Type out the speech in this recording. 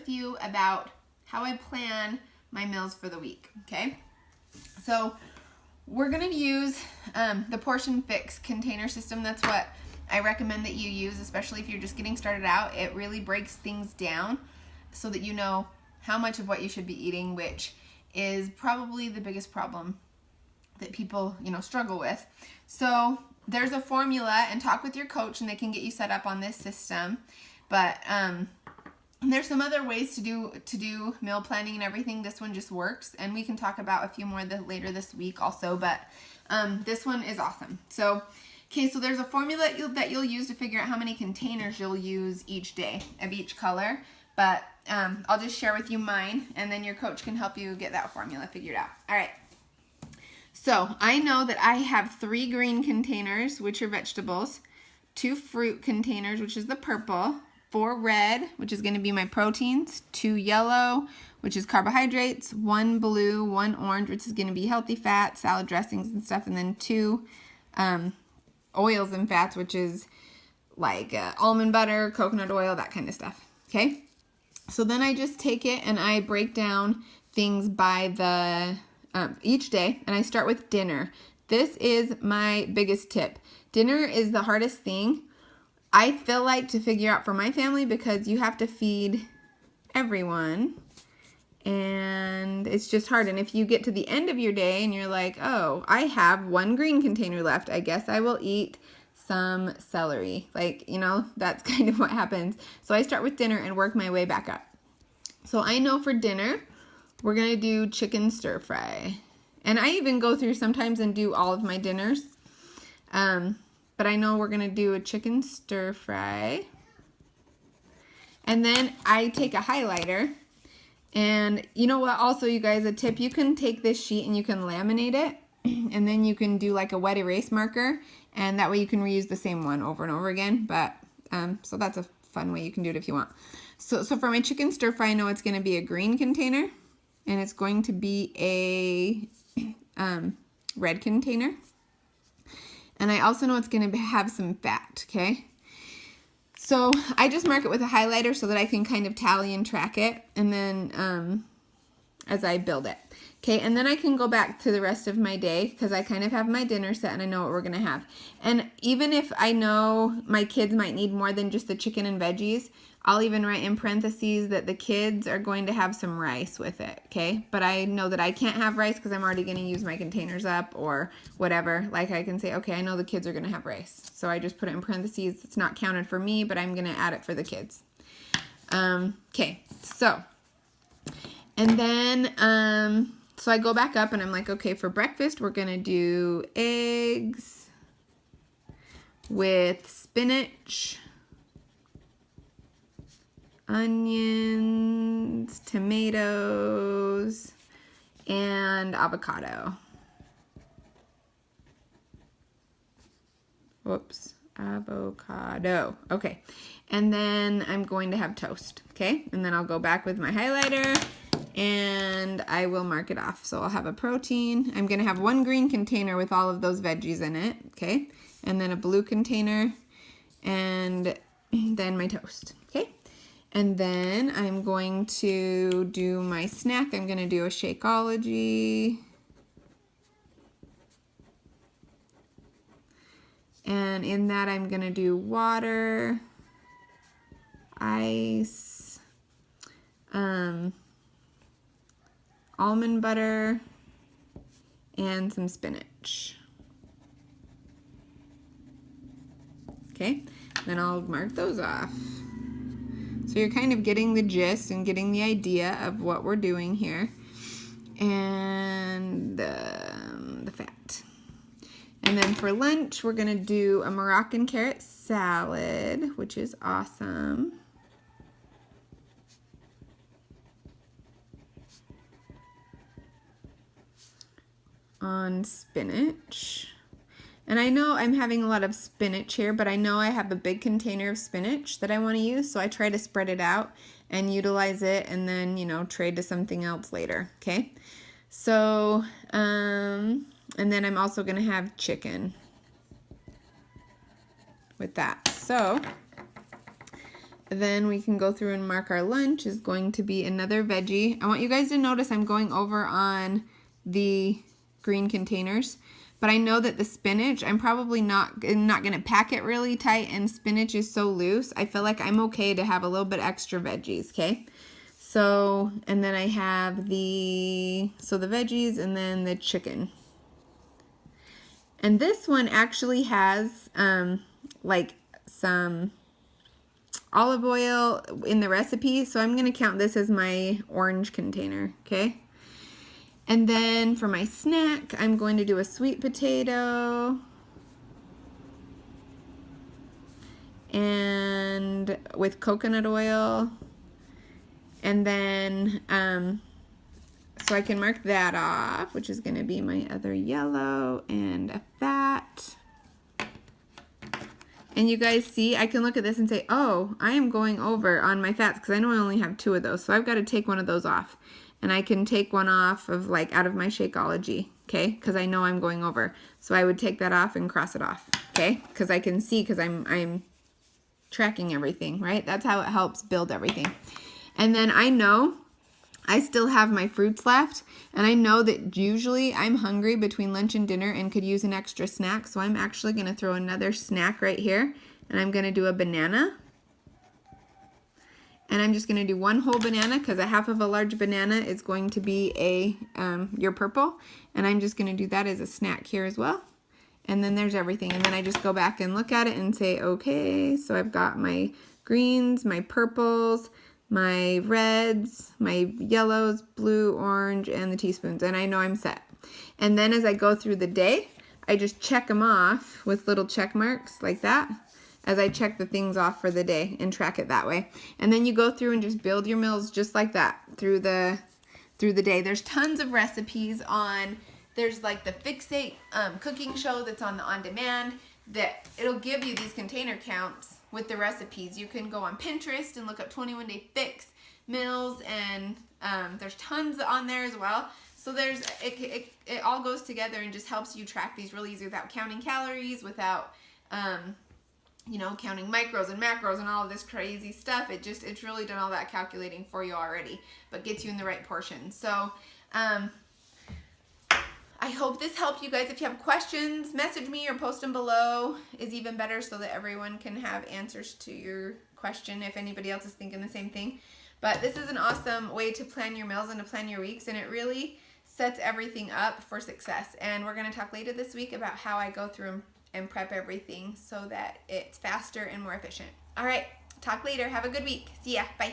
with you about how I plan my meals for the week, okay? So we're gonna use the Portion Fix container system. That's what I recommend that you use, especially if you're just getting started out. It really breaks things down so that you know how much of what you should be eating, which is probably the biggest problem that people, struggle with. So there's a formula, and talk with your coach and they can get you set up on this system. But there's some other ways to do meal planning and everything. This one just works, and we can talk about a few more later this week also, but this one is awesome. So there's a formula that you'll use to figure out how many containers you'll use each day of each color, but I'll just share with you mine, and then your coach can help you get that formula figured out. All right. So I know that I have 3 green containers, which are vegetables, 2 fruit containers, which is the purple, 4 red, which is going to be my proteins, 2 yellow, which is carbohydrates, 1 blue, 1 orange, which is going to be healthy fats, salad dressings and stuff, and then 2 oils and fats, which is like almond butter, coconut oil, that kind of stuff. Okay? So then I just take it and I break down things by the each day, and I start with dinner. This is my biggest tip. Dinner is the hardest thing, I feel like, to figure out for my family, because you have to feed everyone, and it's just hard. And if you get to the end of your day and you're like, oh, I have 1 green container left, I guess I will eat some celery. That's kind of what happens. So I start with dinner and work my way back up. So I know for dinner, we're going to do chicken stir fry. And I even go through sometimes and do all of my dinners. But I know we're going to do a chicken stir fry. And then I take a highlighter. And you know what? Also, you guys, a tip, you can take this sheet and you can laminate it. And then you can do like a wet erase marker. And that way you can reuse the same one over and over again. But so that's a fun way you can do it if you want. So for my chicken stir fry, I know it's going to be a green container. And it's going to be a red container. And I also know it's going to have some fat, okay? So I just mark it with a highlighter so that I can kind of tally and track it, and then as I build it. Okay, and then I can go back to the rest of my day because I kind of have my dinner set and I know what we're going to have. And even if I know my kids might need more than just the chicken and veggies, I'll even write in parentheses that the kids are going to have some rice with it, okay? But I know that I can't have rice because I'm already going to use my containers up or whatever. Like I can say, okay, I know the kids are going to have rice. So I just put it in parentheses. It's not counted for me, but I'm going to add it for the kids. Okay, so. And then, so I go back up and I'm like, okay, for breakfast, we're going to do eggs with spinach, onions, tomatoes, and avocado. Whoops, avocado. Okay, and then I'm going to have toast, okay? And then I'll go back with my highlighter and I will mark it off. So I'll have a protein. I'm going to have 1 green container with all of those veggies in it, okay? And then a blue container and then my toast, okay? And then I'm going to do my snack. I'm going to do a Shakeology. And in that I'm going to do water, ice, almond butter, and some spinach. Okay, then I'll mark those off. So you're kind of getting the gist and getting the idea of what we're doing here. And the fat. And then for lunch, we're going to do a Moroccan carrot salad, which is awesome. On spinach. And I know I'm having a lot of spinach here, but I know I have a big container of spinach that I want to use, so I try to spread it out and utilize it and then, trade to something else later, okay? So, and then I'm also going to have chicken with that. So, then we can go through and mark our lunch is going to be another veggie. I want you guys to notice I'm going over on the green containers, but I know that the spinach, I'm probably not going to pack it really tight, and spinach is so loose. I feel like I'm okay to have a little bit extra veggies, okay? So, and then I have the veggies and then the chicken. And this one actually has like some olive oil in the recipe, so I'm going to count this as my orange container, okay? And then for my snack, I'm going to do a sweet potato and with coconut oil. And then, so I can mark that off, which is going to be my other yellow and a fat. And you guys see, I can look at this and say, oh, I am going over on my fats because I know I only have 2 of those. So I've got to take one of those off. And I can take one off of like out of my Shakeology, okay? Because I know I'm going over. So I would take that off and cross it off, okay? Because I can see, because I'm tracking everything, right? That's how it helps build everything. And then I know I still have my fruits left, and I know that usually I'm hungry between lunch and dinner and could use an extra snack, so I'm actually going to throw another snack right here, and I'm going to do a banana. And I'm just going to do 1 whole banana because a half of a large banana is going to be your purple, and I'm just going to do that as a snack here as well. And then there's everything, and then I just go back and look at it and say, okay, so I've got my greens, my purples, my reds, my yellows, blue, orange, and the teaspoons, and I know I'm set. And then as I go through the day, I just check them off with little check marks like that as I check the things off for the day and track it that way. And then you go through and just build your meals just like that through the day. There's tons of recipes on, there's like the Fixate cooking show that's on the on-demand, that it'll give you these container counts with the recipes. You can go on Pinterest and look up 21 Day Fix meals, and there's tons on there as well. So there's it all goes together and just helps you track these really easy without counting calories, without you know, counting micros and macros and all of this crazy stuff. It's really done all that calculating for you already, but gets you in the right portion. So I hope this helped you guys. If you have questions, message me or post them below is even better, so that everyone can have answers to your question if anybody else is thinking the same thing. But this is an awesome way to plan your meals and to plan your weeks, and it really sets everything up for success. And we're going to talk later this week about how I go through and prep everything so that it's faster and more efficient. All right, talk later. Have a good week. See ya. Bye.